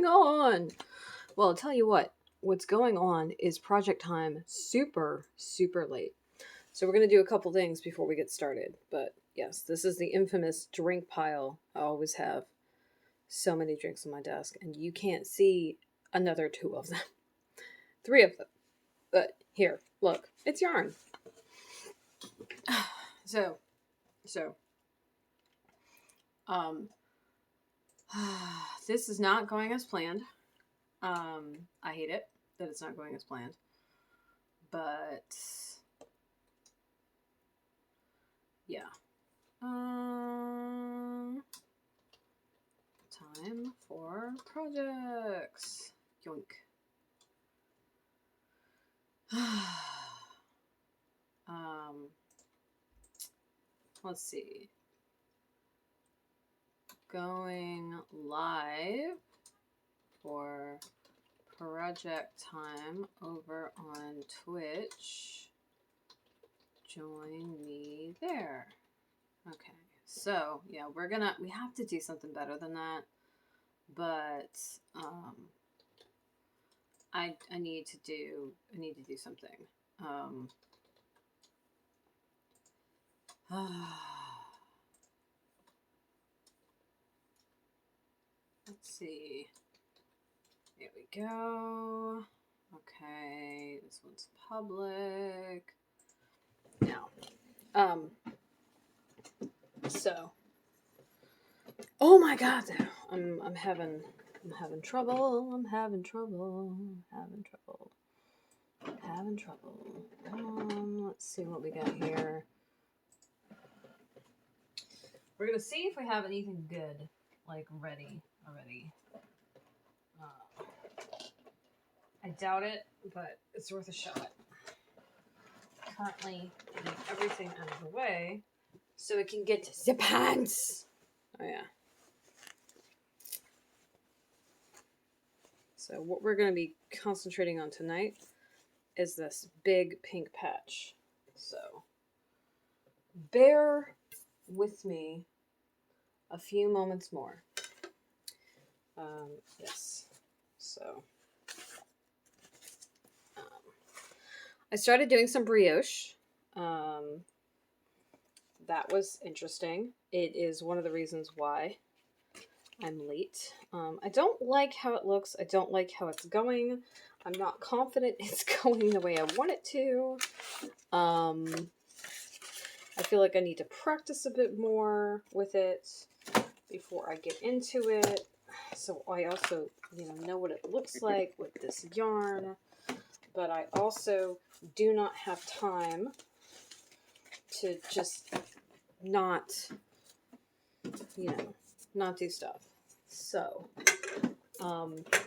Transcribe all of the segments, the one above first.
going on? Well, I'll tell you what's going on is project time super, super late. So we're going to do a couple things before we get started. But yes, this is the infamous drink pile. I always have so many drinks on my desk, and you can't see another two of them. Three of them. But here, look, it's yarn. So, um, this is not going as planned. I hate it that it's not going as planned. But yeah. Time for projects. Yoink. Let's see. Going live for project time over on Twitch. Join me there. Okay. So, yeah, we have to do something better than that. But I need to do something. Let's see. There we go. Okay, this one's public. Now, so, oh my God, I'm having trouble. Let's see what we got here. We're gonna see if we have anything good, like ready already. I doubt it, but it's worth a shot. Currently getting everything out of the way so it can get to the pants. Oh yeah. So what we're going to be concentrating on tonight is this big pink patch. So bear with me a few moments more. Yes. So I started doing some brioche. That was interesting. It is one of the reasons why I'm late. I don't like how it looks. I don't like how it's going. I'm not confident it's going the way I want it to. I feel like I need to practice a bit more with it before I get into it. So I also, know what it looks like with this yarn. But I also do not have time to just not do stuff. So,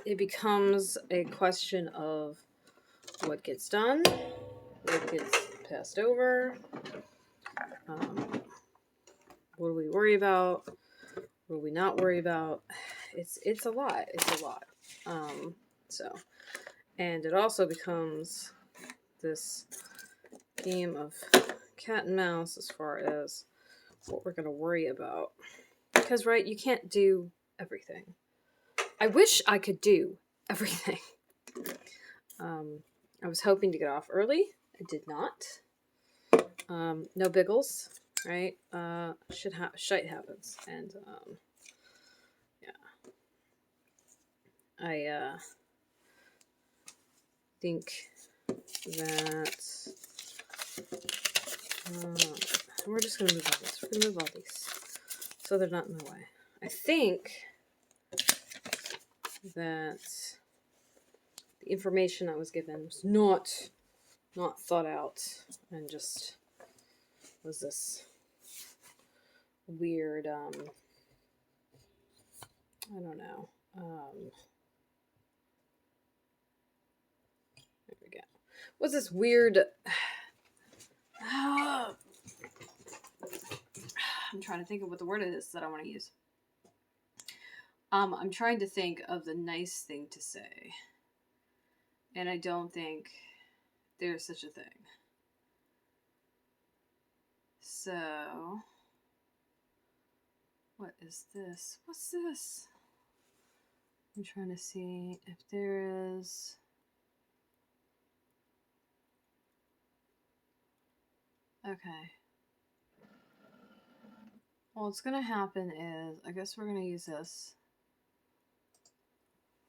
it becomes a question of what gets done, what gets passed over, what do we worry about, what do we not worry about. It's a lot. And it also becomes this game of cat and mouse as far as what we're going to worry about. Because, right, you can't do everything. I wish I could do everything. I was hoping to get off early. I did not. No biggles, right? Shite happens. And, yeah. I think that we're just going to move all this. We're going to move all these so they're not in the way. I think that the information I was given was not thought out and just was this weird, I don't know. There we go. Was this weird... I'm trying to think of what the word is that I want to use. I'm trying to think of the nice thing to say. And I don't think there's such a thing. So, what is this? What's this? I'm trying to see if there is... Okay. Well, what's going to happen is, I guess we're going to use this.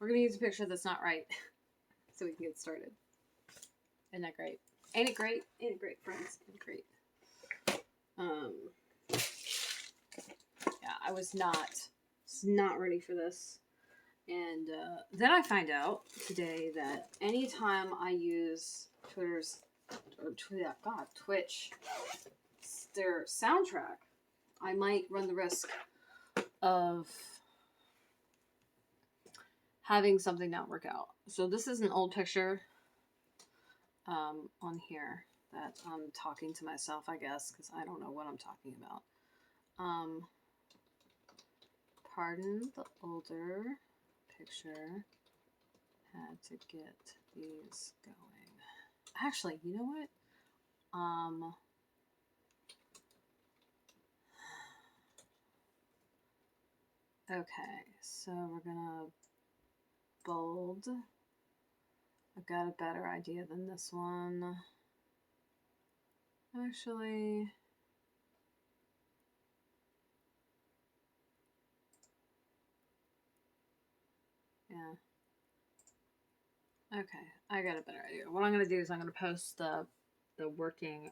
We're going to use a picture that's not right so we can get started. Isn't that great? Ain't it great? Ain't it great, friends? Ain't it great? Yeah, I was not ready for this. And then I find out today that anytime I use Twitch, their soundtrack, I might run the risk of having something not work out. So this is an old picture on here that I'm talking to myself, I guess, because I don't know what I'm talking about. Pardon the older picture. Had to get these going. Actually, you know what? Okay, so we're gonna bold. I've got a better idea than this one. Actually, yeah. Okay, I got a better idea. What I'm gonna do is I'm gonna post the working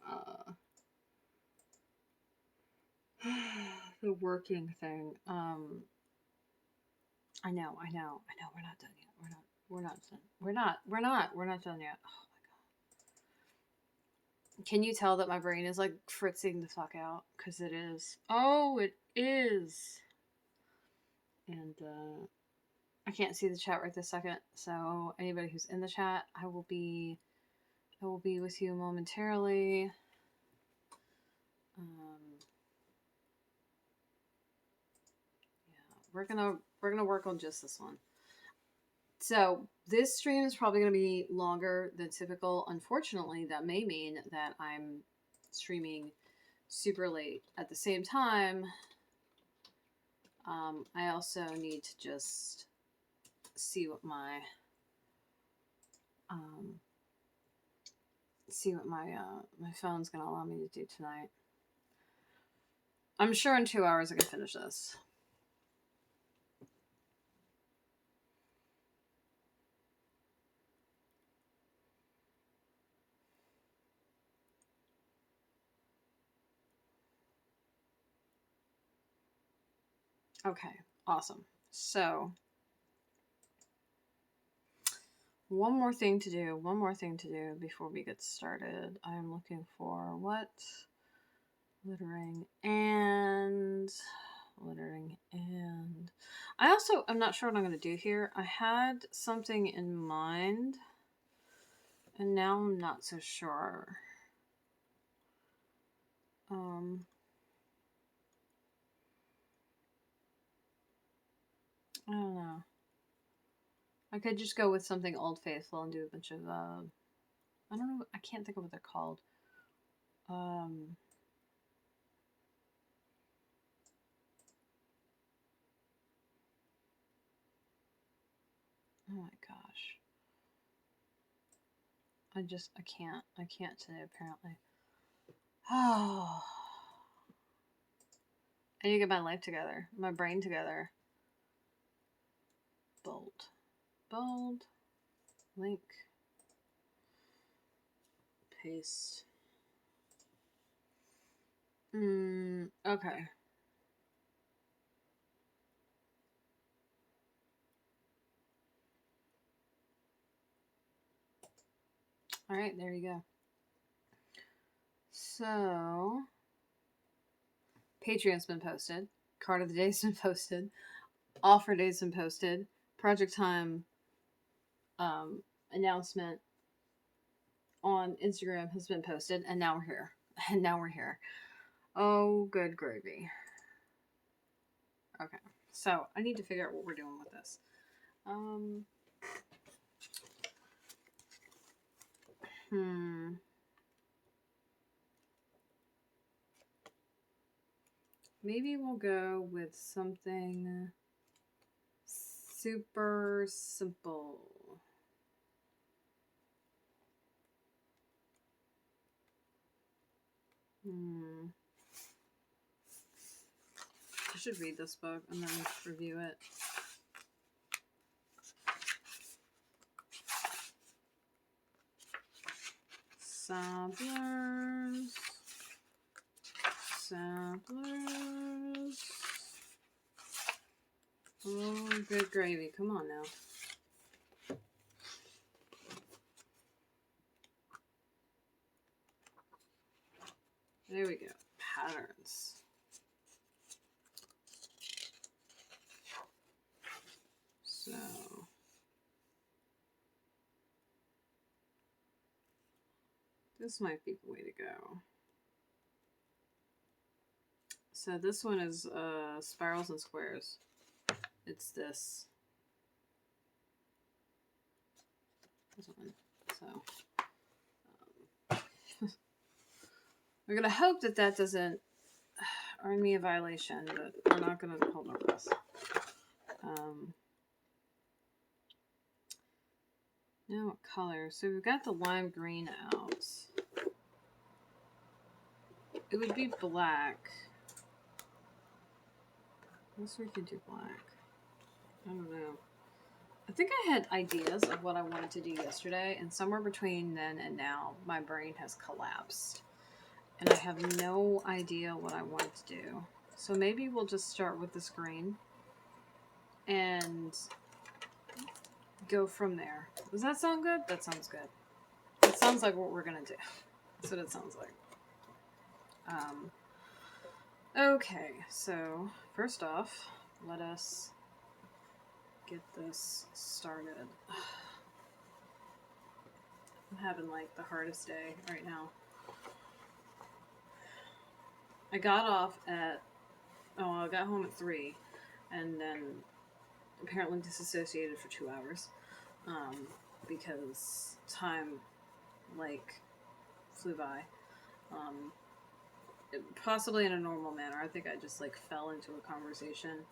the working thing. I know. We're not done yet. We're not done. We're not done yet. Oh my god. Can you tell that my brain is like fritzing the fuck out? Because it is. Oh, it is. And I can't see the chat right this second. So anybody who's in the chat, I will be with you momentarily. Yeah, we're gonna work on just this one. So this stream is probably going to be longer than typical. Unfortunately, that may mean that I'm streaming super late. At the same time, I also need to just see what my my phone's going to allow me to do tonight. I'm sure in 2 hours I can finish this. Okay, awesome. So, one more thing to do before we get started. I'm looking for what? Littering and I'm not sure what I'm going to do here. I had something in mind and now I'm not so sure. I don't know. I could just go with something Old Faithful and do a bunch of I don't know, I can't think of what they're called. Oh my gosh. I can't today apparently. Oh. I need to get my life together, my brain together. Bold, link, paste. Okay. All right, there you go. So, Patreon's been posted. Card of the Day's been posted. Offer Day's been posted. Project Time announcement on Instagram has been posted. And now we're here. Oh, good gravy. Okay. So, I need to figure out what we're doing with this. Maybe we'll go with something super simple. I should read this book and then review it. Samplers. Oh, good gravy. Come on now. There we go. Patterns. So this might be the way to go. So this one is spirals and squares. It's this one. So we're gonna hope that that doesn't earn me a violation, but we're not gonna hold our breath. Now what color? So we've got the lime green out. It would be black. I guess we could do black. I don't know. I think I had ideas of what I wanted to do yesterday, and somewhere between then and now, my brain has collapsed. And I have no idea what I want to do. So maybe we'll just start with this green and go from there. Does that sound good? That sounds good. It sounds like what we're going to do. That's what it sounds like. Okay, so first off, let us get this started. I'm having like the hardest day right now. I got off at, I got home at 3 and then apparently disassociated for 2 hours because time like flew by. Possibly in a normal manner. I think I just like fell into a conversation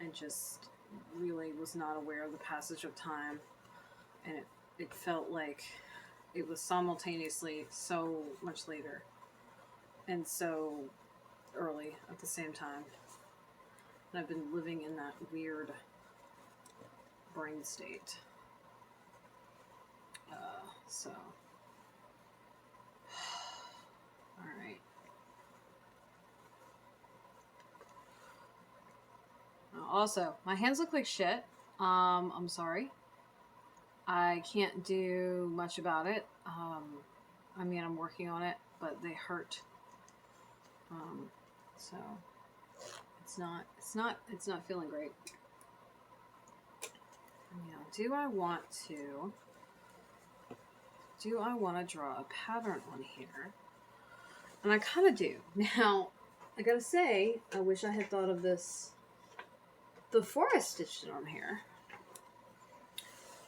and just really was not aware of the passage of time, and it felt like it was simultaneously so much later and so early at the same time. And I've been living in that weird brain state. So all right. Also, my hands look like shit. I'm sorry. I can't do much about it. I mean, I'm working on it, but they hurt. So it's not feeling great. Now, do I want to draw a pattern on here? And I kind of do. Now, I gotta say, I wish I had thought of this before I stitched it on here.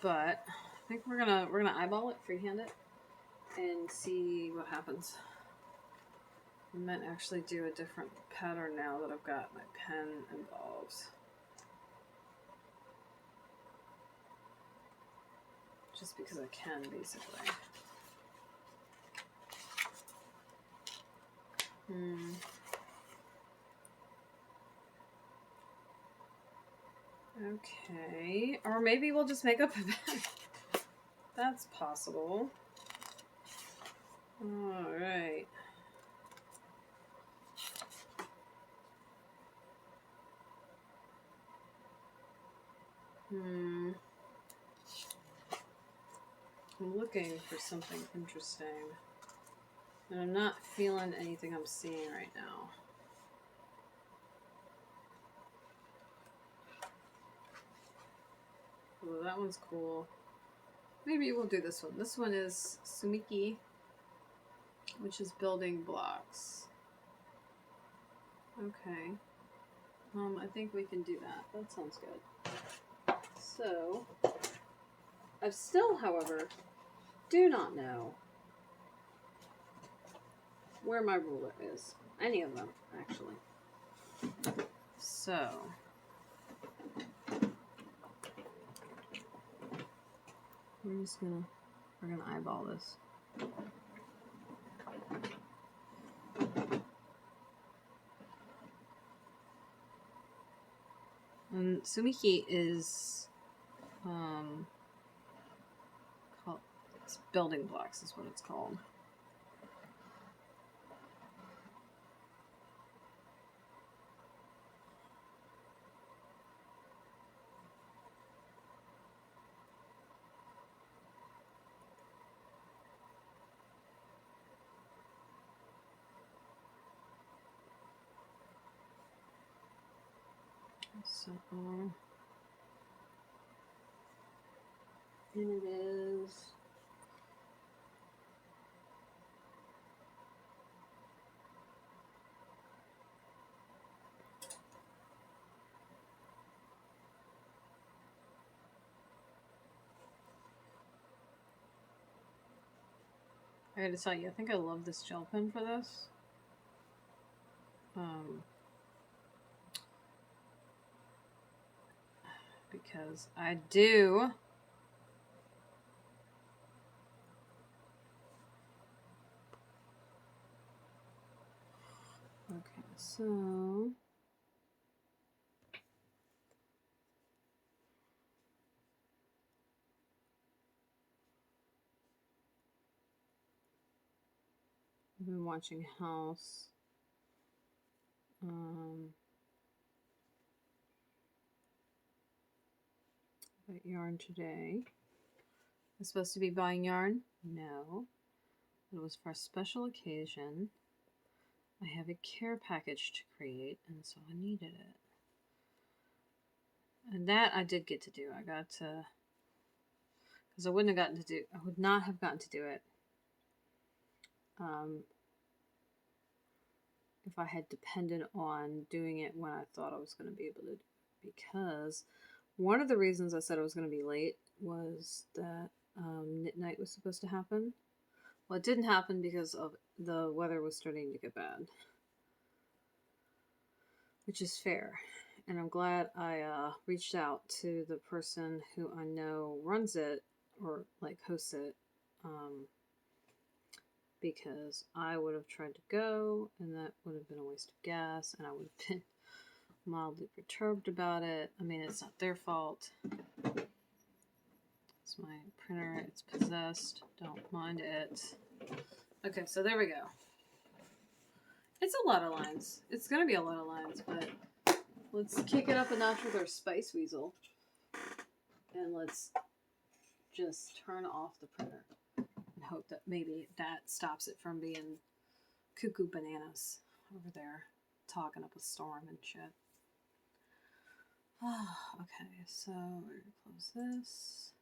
But I think we're gonna eyeball it, freehand it, and see what happens. I might actually do a different pattern now that I've got my pen involved. Just because I can, basically. Okay, or maybe we'll just make up a pattern. That's possible. All right. I'm looking for something interesting, and I'm not feeling anything I'm seeing right now. Oh, that one's cool. Maybe we'll do this one. This one is Sumiki, which is building blocks. Okay. I think we can do that. That sounds good. So, I still, however, do not know where my ruler is. Any of them, actually. So, we're gonna eyeball this. And Sumiki is called, it's building blocks is what it's called. So, and it is I gotta tell you, I think I love this gel pen for this. Because I do. Okay, so I've been watching House. Got yarn today. I'm supposed to be buying yarn? No. It was for a special occasion. I have a care package to create, and so I needed it. And that I did get to do. I got to, because I would not have gotten to do it if I had depended on doing it when I thought I was going to be able to. Because one of the reasons I said I was going to be late was that knit night was supposed to happen. Well, it didn't happen because of the weather was starting to get bad, which is fair. And I'm glad I reached out to the person who I know runs it or like hosts it, because I would have tried to go and that would have been a waste of gas and I would have been mildly perturbed about it. I mean, it's not their fault. It's my printer. It's possessed. Don't mind it. Okay, so there we go. It's a lot of lines. It's going to be a lot of lines, but let's kick it up a notch with our Spice Weasel. And let's just turn off the printer and hope that maybe that stops it from being cuckoo bananas over there talking up a storm and shit. Okay, so we're going to close this.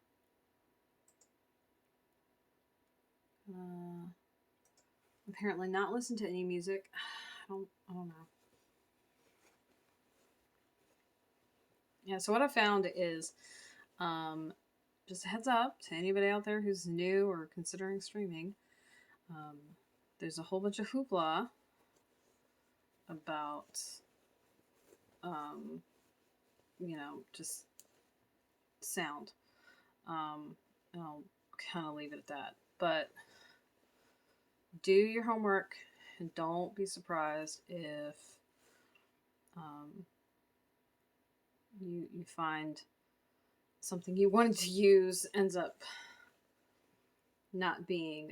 Apparently not listen to any music. I don't know. Yeah, so what I found is, just a heads up to anybody out there who's new or considering streaming, there's a whole bunch of hoopla about, just sound. And I'll kind of leave it at that. But do your homework and don't be surprised if you find something you wanted to use ends up not being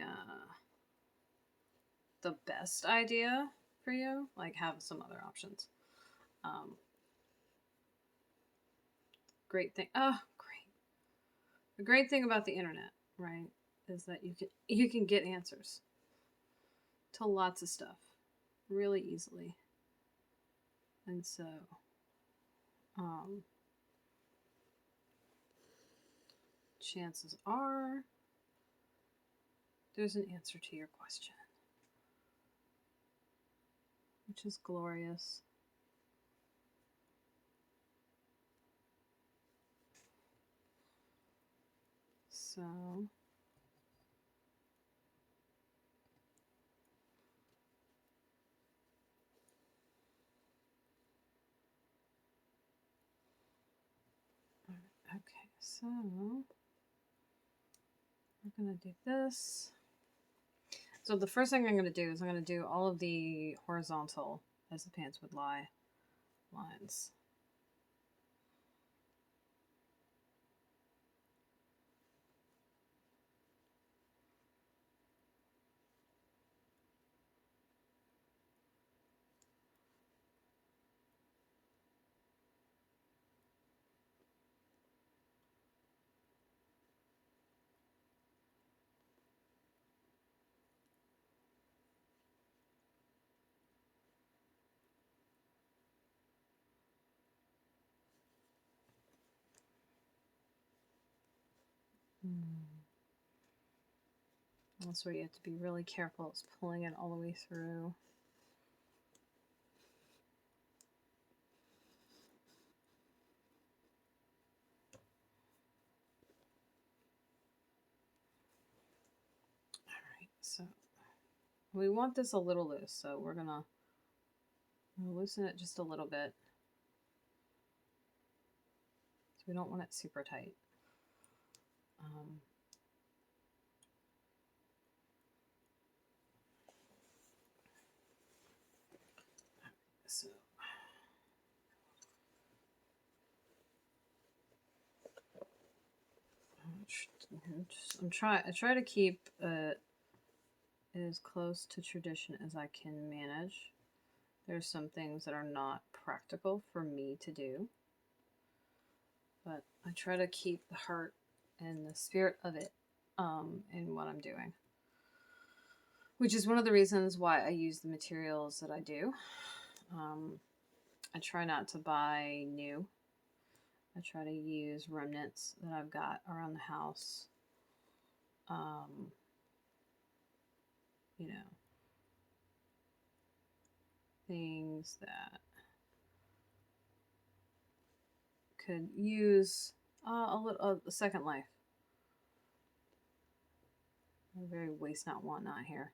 the best idea for you. Like, have some other options. Great thing. Oh, great. The great thing about the internet, right, is that you can get answers to lots of stuff really easily. And so chances are there's an answer to your question, which is glorious. So okay, so gonna do this. So the first thing I'm gonna do is I'm gonna do all of the horizontal, as the pants would lie, lines. That's where you have to be really careful. It's pulling it all the way through. Alright, so we want this a little loose, so we're gonna loosen it just a little bit. So we don't want it super tight. So I try to keep as close to tradition as I can manage. There's some things that are not practical for me to do, but I try to keep the heart and the spirit of it in what I'm doing, which is one of the reasons why I use the materials that I do. I try not to buy new. I try to use remnants that I've got around the house. You know, things that could use a second life. I'm very waste not, want not here.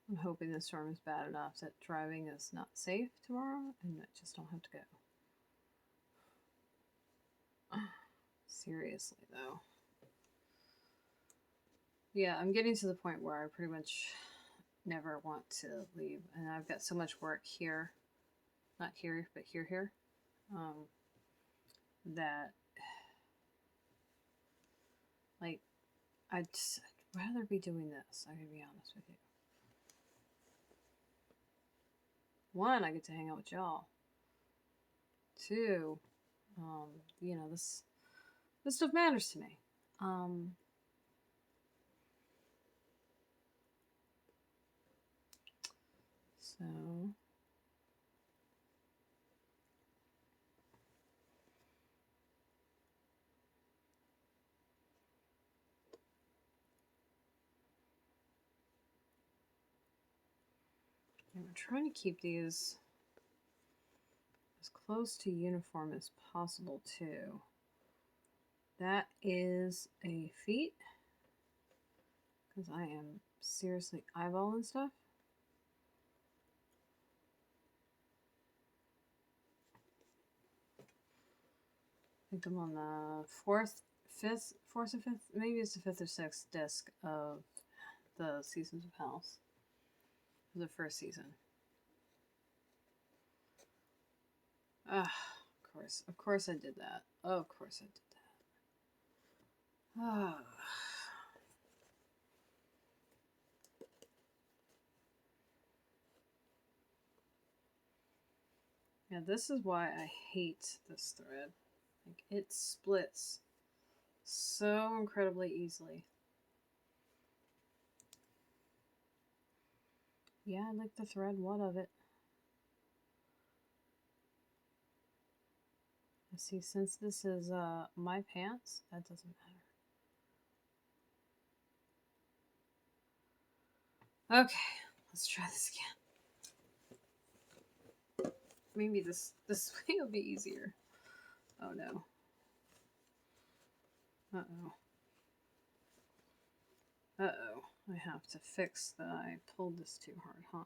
I'm hoping the storm is bad enough that driving is not safe tomorrow and I just don't have to go. Seriously, though. Yeah, I'm getting to the point where I pretty much never want to leave. And I've got so much work here. Not here, but here. That, like, I'd rather be doing this. I'm going to be honest with you. One, I get to hang out with y'all. Two, you know, this stuff matters to me. So I'm trying to keep these as close to uniform as possible too. That is a feat because I am seriously eyeballing stuff. I think I'm on the fourth or fifth, maybe it's the fifth or sixth disc of the Seasons of House. The first season. Ah, of course I did that. Oh, of course I did that. Ah. Yeah, this is why I hate this thread. Like, it splits so incredibly easily. Yeah, I like the thread. What of it? Let's see, since this is my pants, that doesn't matter. Okay, let's try this again. Maybe this way will be easier. Oh no. Uh-oh. Uh-oh. I have to fix that I pulled this too hard, huh?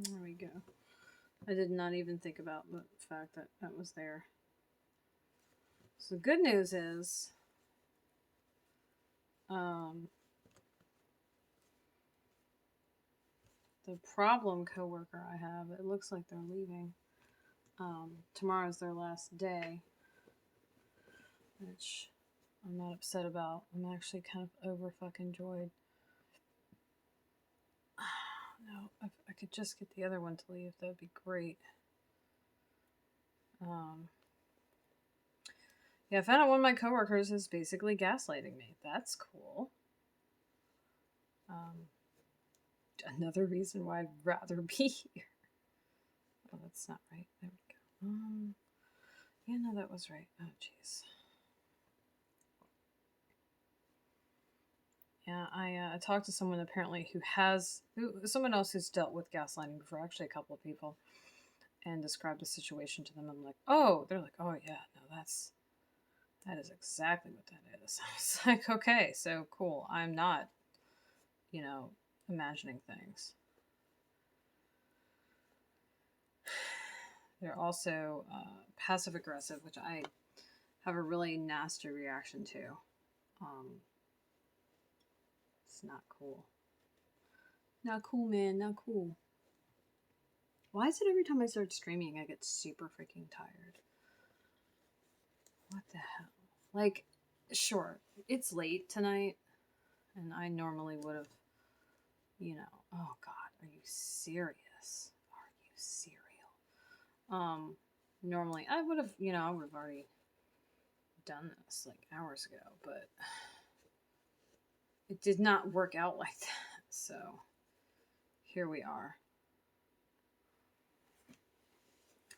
There we go. I did not even think about the fact that that was there. So the good news is, the problem coworker I have, it looks like they're leaving. Tomorrow's their last day, which I'm not upset about. I'm actually kind of over fucking joyed. No, if I could just get the other one to leave, that would be great. Yeah, I found out one of my coworkers is basically gaslighting me. That's cool. Another reason why I'd rather be here. Oh, that's not right. There we go. Yeah, no, that was right. Oh, jeez. Yeah, I talked to someone apparently someone else who's dealt with gaslighting before, actually a couple of people, and described the situation to them. I'm like, oh, they're like, oh yeah, no, that is exactly what that is. I was like, okay, so cool. I'm not, imagining things. They're also passive aggressive, which I have a really nasty reaction to. It's not cool. Not cool, man. Not cool. Why is it every time I start streaming, I get super freaking tired? What the hell? Like, sure, it's late tonight, and I normally would have, oh God, are you serious? Are you serial? Normally I would have, already done this like hours ago, but it did not work out like that. So here we are,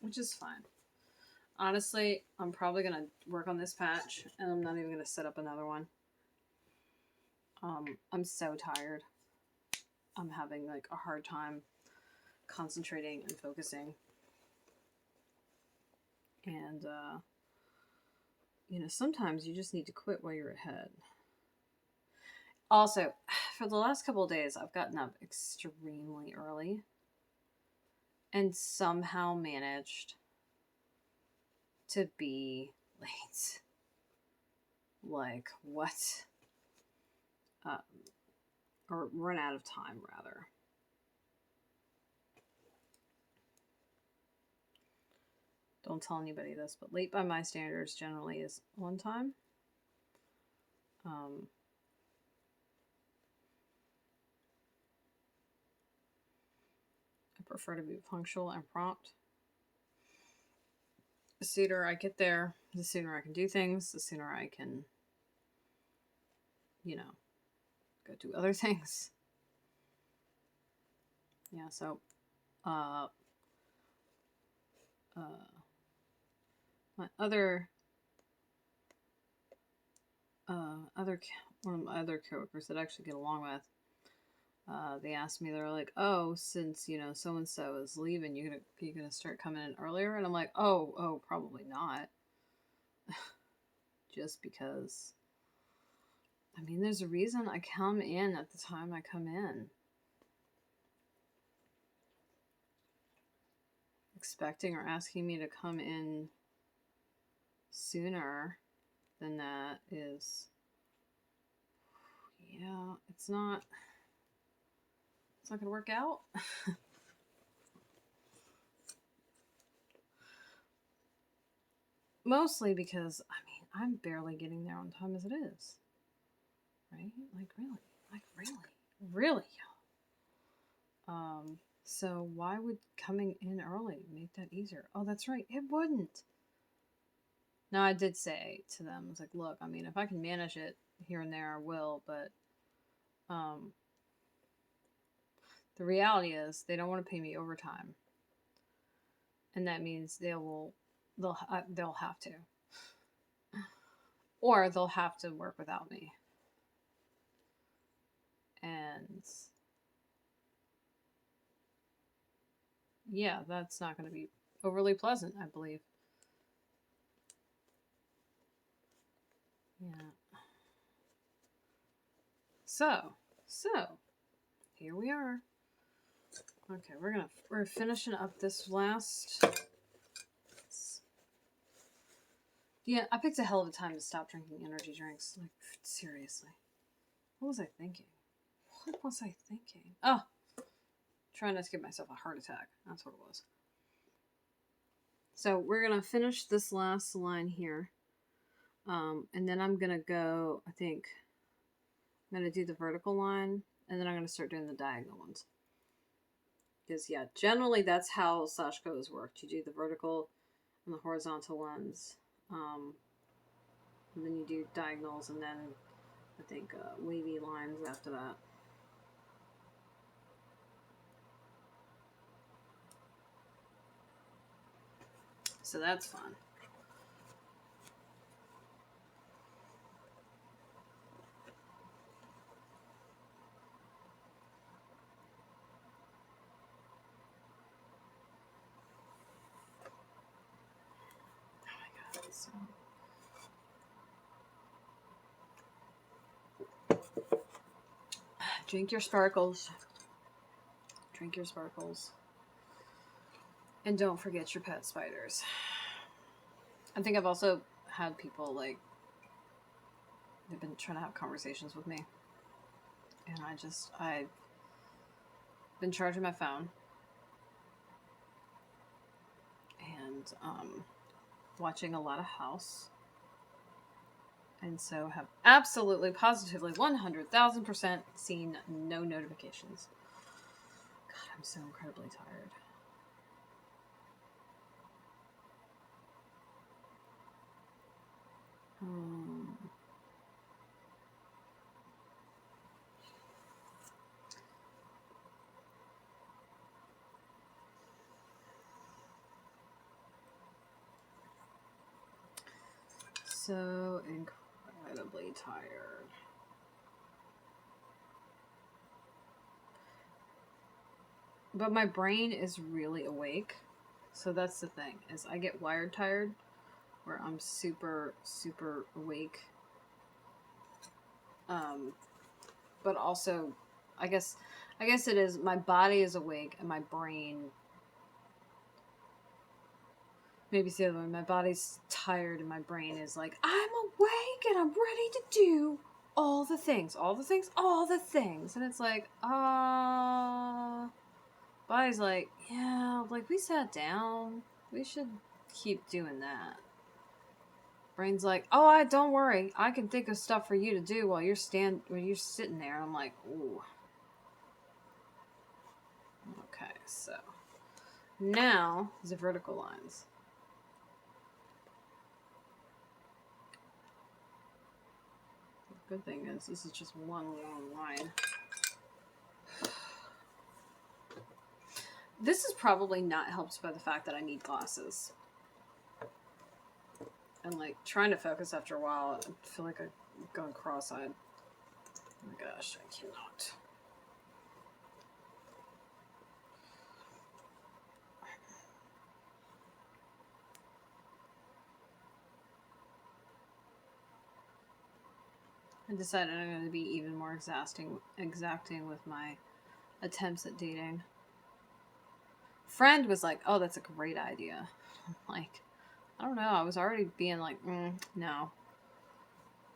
which is fine. Honestly, I'm probably going to work on this patch, and I'm not even going to set up another one. I'm so tired. I'm having like a hard time concentrating and focusing. And, sometimes you just need to quit while you're ahead. Also, for the last couple of days, I've gotten up extremely early and somehow managed to be late. Like, what? Or run out of time, rather. Don't tell anybody this, but late by my standards generally is on time. I prefer to be punctual and prompt. The sooner I get there, the sooner I can do things, the sooner I can, go do other things. Yeah, so, my one of my other coworkers that I actually get along with, they asked me, they're like, oh, since, so-and-so is leaving, you gonna start coming in earlier? And I'm like, oh, probably not. Just because, I mean, there's a reason I come in at the time I come in. Expecting or asking me to come in sooner than that is, yeah, it's not gonna work out. Mostly because, I mean, I'm barely getting there on time as it is. Right? Like really. So why would coming in early make that easier? Oh, that's right, it wouldn't. Now, I did say to them, I was like, look, I mean, if I can manage it here and there, I will, but the reality is they don't want to pay me overtime. And that means they'll have to. Or they'll have to work without me. And yeah, that's not going to be overly pleasant, I believe. Yeah. So, here we are. Okay, we're finishing up this last. Yeah, I picked a hell of a time to stop drinking energy drinks. Like, seriously. What was I thinking? What was I thinking? Oh, trying not to give myself a heart attack. That's what it was. So we're going to finish this last line here. And then I'm going to go, I think, I'm going to do the vertical line. And then I'm going to start doing the diagonal ones. Because, yeah, generally that's how Sashiko has worked. You do the vertical and the horizontal ones. And then you do diagonals, and then I think wavy lines after that. So that's fun. Oh my god, so... Drink your sparkles. Drink your sparkles. And don't forget your pet spiders. I think I've also had people, like, they've been trying to have conversations with me. And I've been charging my phone. And watching a lot of House. And so have absolutely, positively, 100,000% seen no notifications. God, I'm so incredibly tired. So incredibly tired. But my brain is really awake. So that's the thing, is I get wired tired, where I'm super, super awake. But also, I guess it is, my body is awake and my brain, maybe it's the other way, my body's tired and my brain is like, I'm awake and I'm ready to do all the things. And it's like, body's like, yeah, like we sat down. We should keep doing that. Brain's like, oh, don't worry. I can think of stuff for you to do while you're sitting there. And I'm like, ooh. Okay, so now the vertical lines. The good thing is this is just one long line. This is probably not helped by the fact that I need glasses. And like trying to focus after a while, I feel like I'm going cross-eyed. Oh my gosh, I cannot. I decided I'm going to be even more exacting with my attempts at dating. Friend was like, oh, that's a great idea. Like, I don't know. I was already being like, no.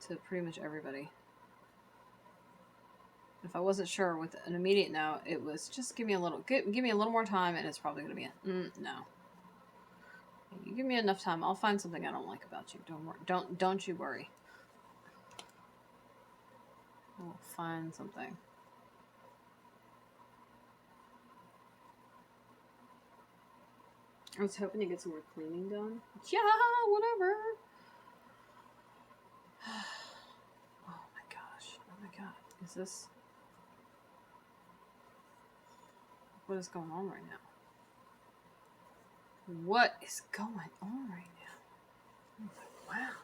To pretty much everybody. If I wasn't sure with an immediate no, it was just give me a little more time, and it's probably going to be a no. You give me enough time, I'll find something I don't like about you. Don't worry. Don't you worry. I'll find something. I was hoping to get some more cleaning done. Yeah, whatever. Oh my gosh. Oh my god. Is this... What is going on right now? What is going on right now? I'm like, wow.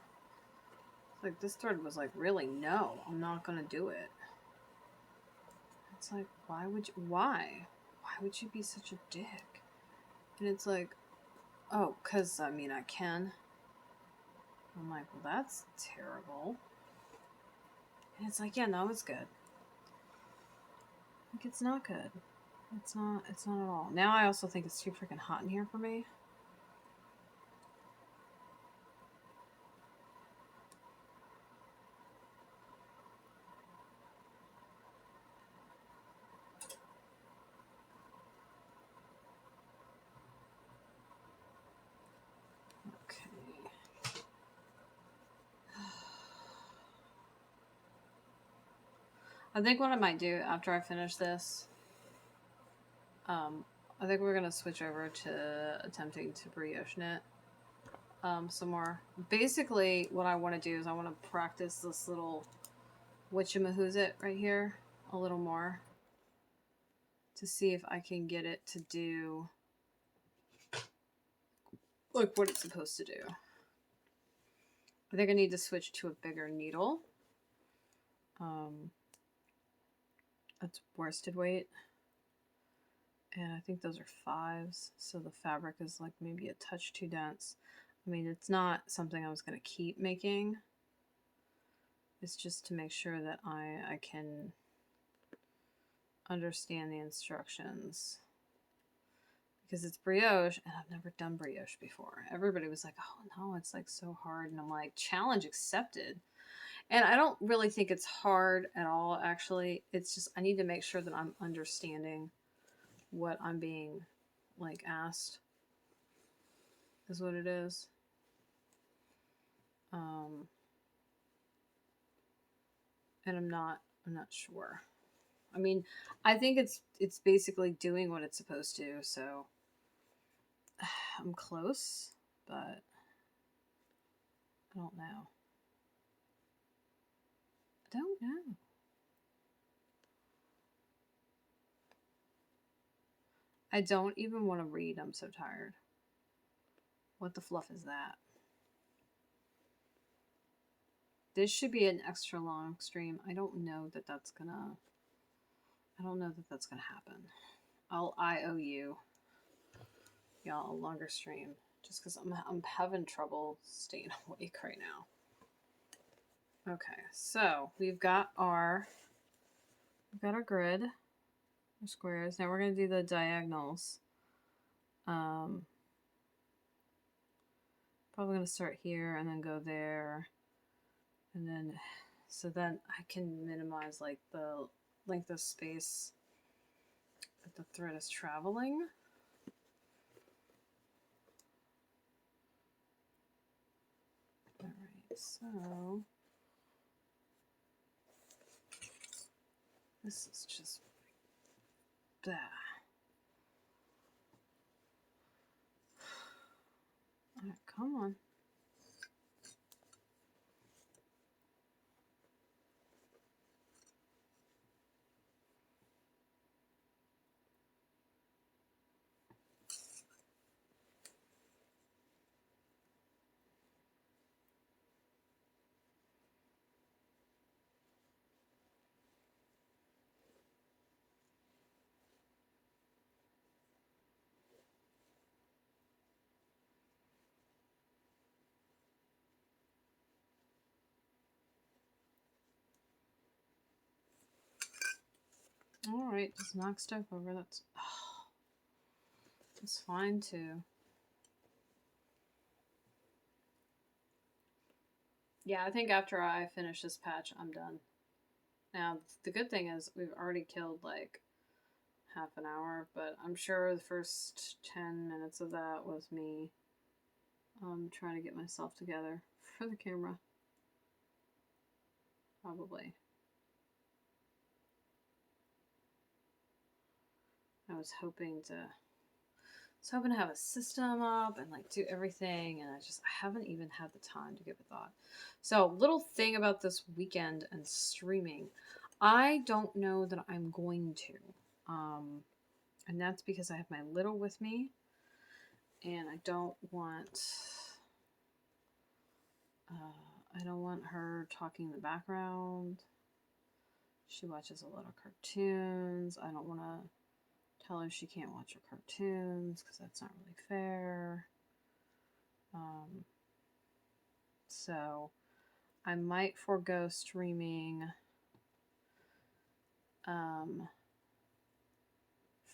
Like, this thread was like, really, no, I'm not gonna do it. It's like, why would you be such a dick? And it's like, Oh, because, I mean, I can. I'm like, well, that's terrible. And it's like, yeah, no, it's good. Like, it's not good. It's not at all. Now I also think it's too freaking hot in here for me. Okay. I think what I might do after I finish this, I think we're gonna switch over to attempting to brioche knit some more. Basically, what I want to do is I want to practice this little whatchamahoosit right here a little more to see if I can get it to do like what it's supposed to do. I think I need to switch to a bigger needle. That's worsted weight. And I think those are 5s, so the fabric is like maybe a touch too dense. I mean, it's not something I was going to keep making. It's just to make sure that I can understand the instructions. Because it's brioche, and I've never done brioche before. Everybody was like, oh no, it's like so hard. And I'm like, challenge accepted. And I don't really think it's hard at all, actually. It's just I need to make sure that I'm understanding what I'm being like asked is what it is. And I'm not sure. I mean, I think it's basically doing what it's supposed to, so I'm close, but I don't know. I don't know. I don't even want to read. I'm so tired. What the fluff is that? This should be an extra long stream. I don't know that that's gonna happen. I'll IOU y'all a longer stream just because I'm having trouble staying awake right now. Okay, so we've got our grid, our squares. Now we're gonna do the diagonals. Probably gonna start here and then go there, and then so then I can minimize like the length of space that the thread is traveling. All right, so this is just that. All right, come on. All right, just knock stuff over. That's fine too. Yeah, I think after I finish this patch, I'm done. Now, the good thing is we've already killed like half an hour, but I'm sure the first 10 minutes of that was me trying to get myself together for the camera. Probably. I was hoping to have a system up and like do everything, and I haven't even had the time to give it thought. So, little thing about this weekend and streaming, I don't know that I'm going to, and that's because I have my little with me, and I don't want her talking in the background. She watches a lot of cartoons. I don't want to tell her she can't watch her cartoons because that's not really fair. So I might forego streaming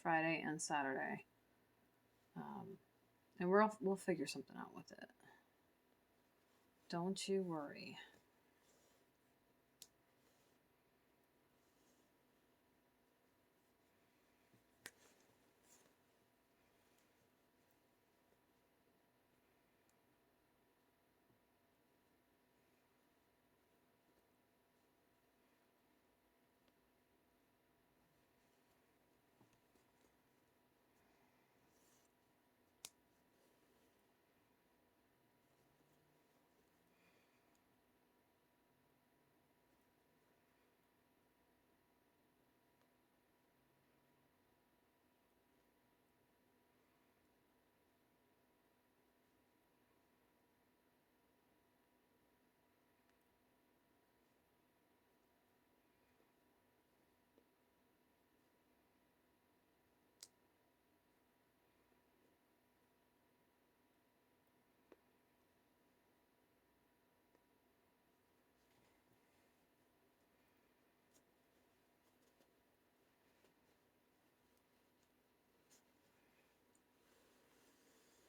Friday and Saturday. And we'll figure something out with it. Don't you worry.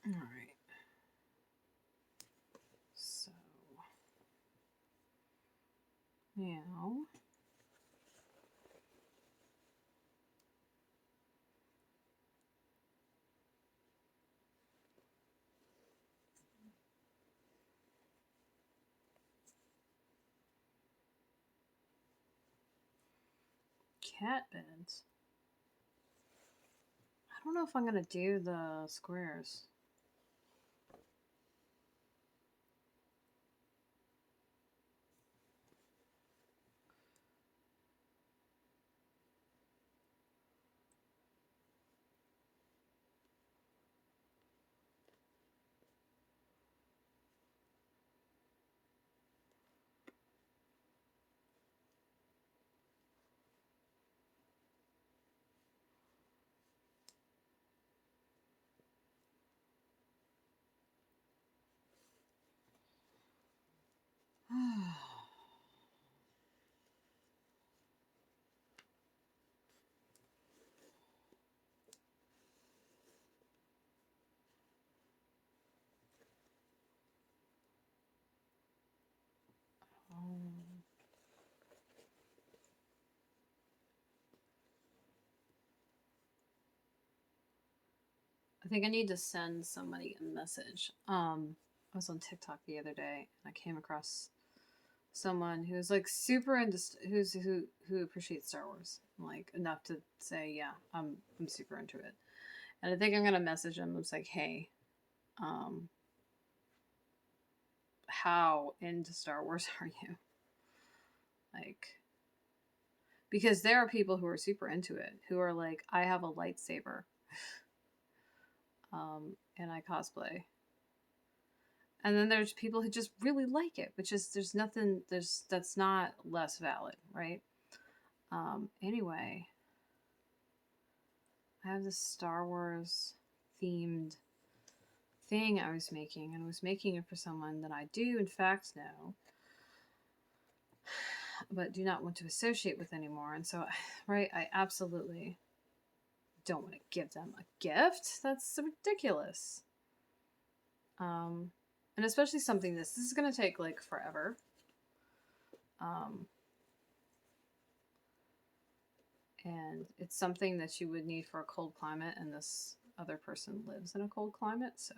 All right. So now cat beds. I don't know if I'm gonna do the squares. I think I need to send somebody a message. I was on TikTok the other day and I came across someone who's like super into who appreciates Star Wars, like enough to say, yeah, I'm super into it. And I think I'm gonna message him. I was like, hey, how into Star Wars are you? Like, because there are people who are super into it, who are like, I have a lightsaber, and I cosplay. And then there's people who just really like it, which is that's not less valid, right? Anyway, I have this Star Wars themed thing I was making, and I was making it for someone that I do in fact know, but do not want to associate with anymore. And so, right, I absolutely don't want to give them a gift. That's ridiculous. And especially something this is going to take like forever. And it's something that you would need for a cold climate, and this other person lives in a cold climate, so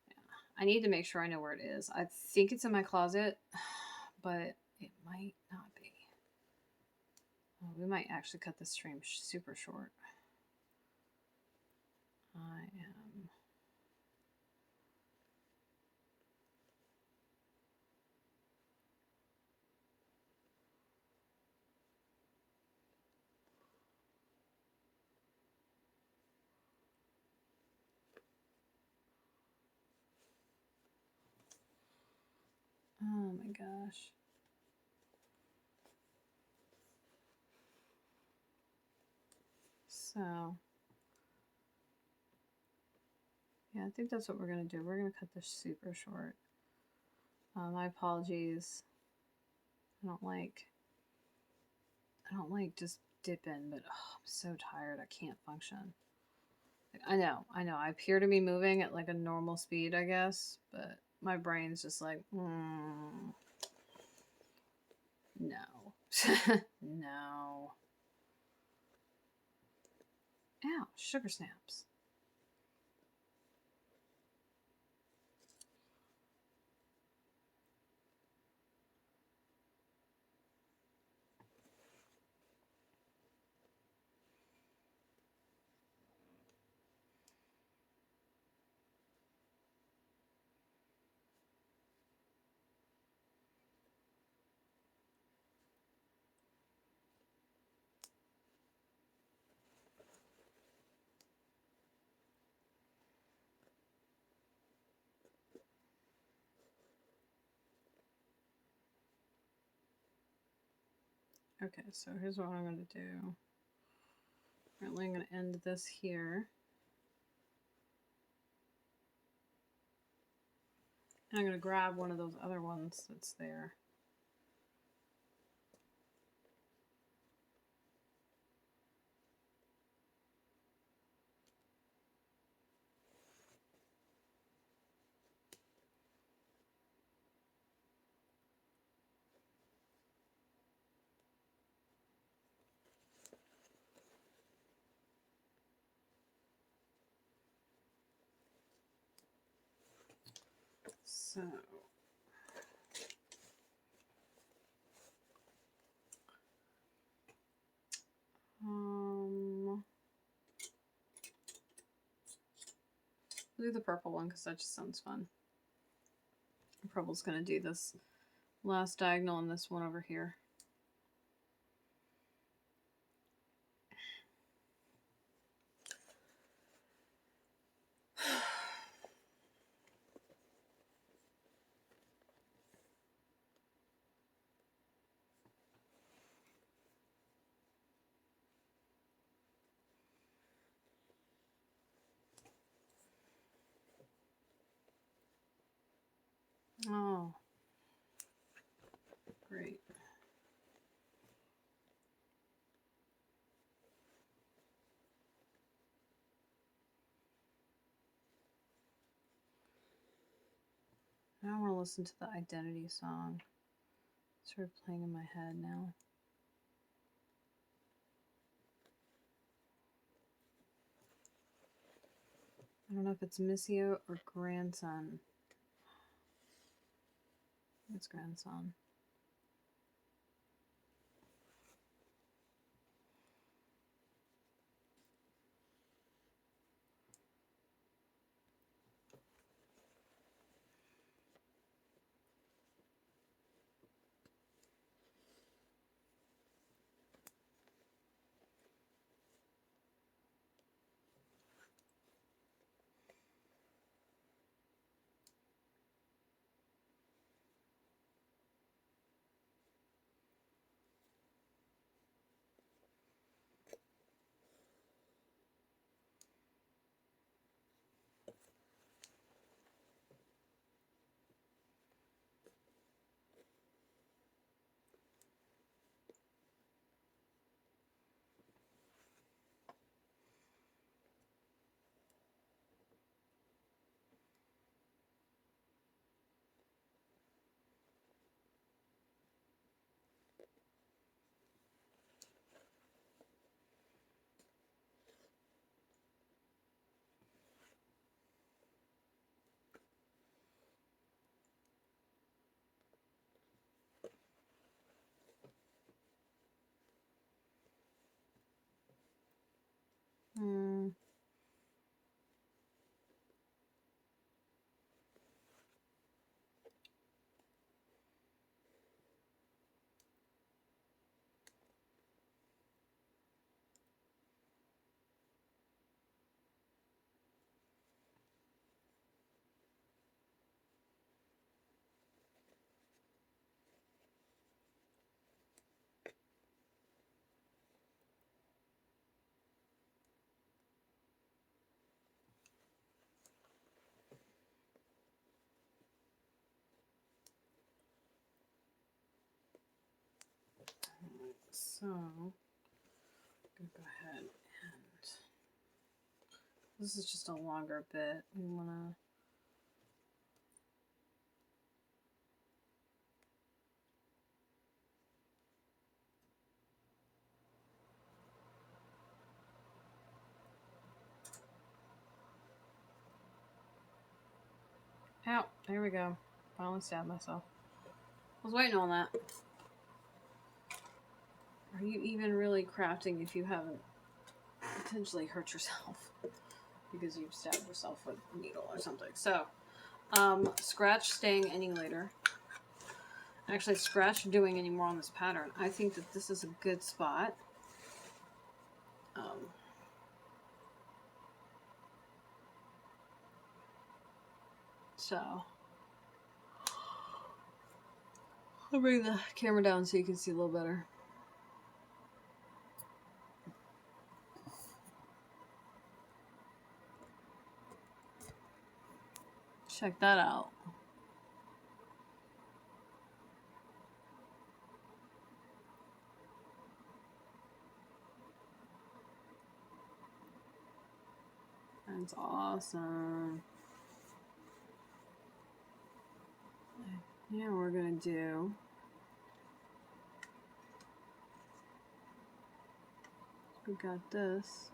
yeah. I need to make sure I know where it is. I think it's in my closet, but it might not be. We might actually cut this stream super short. I am... Oh my gosh. So, Yeah, I think that's what we're going to do. We're going to cut this super short. My apologies. I don't like just dipping, but oh, I'm so tired. I can't function. I know. I appear to be moving at like a normal speed, I guess, but my brain's just like, no. No. Ow, sugar snaps. Okay, so here's what I'm going to do. Apparently I'm going to end this here. And I'm going to grab one of those other ones that's there. So do the purple one because that just sounds fun. Purple's going to do this last diagonal and this one over here. Oh, great. Now I want to listen to the Identity song. It's sort of playing in my head now. I don't know if it's Missio or Grandson. It's Grandson. Hmm. So, I'm going to go ahead and... This is just a longer bit. We want to... Ow, there we go. Finally stabbed myself. I was waiting on that. Are you even really crafting if you haven't potentially hurt yourself? Because you've stabbed yourself with a needle or something. So, scratch staying any later. Actually, scratch doing any more on this pattern. I think that this is a good spot. So, I'll bring the camera down so you can see a little better. Check that out. That's awesome. Yeah, we're gonna do we got this.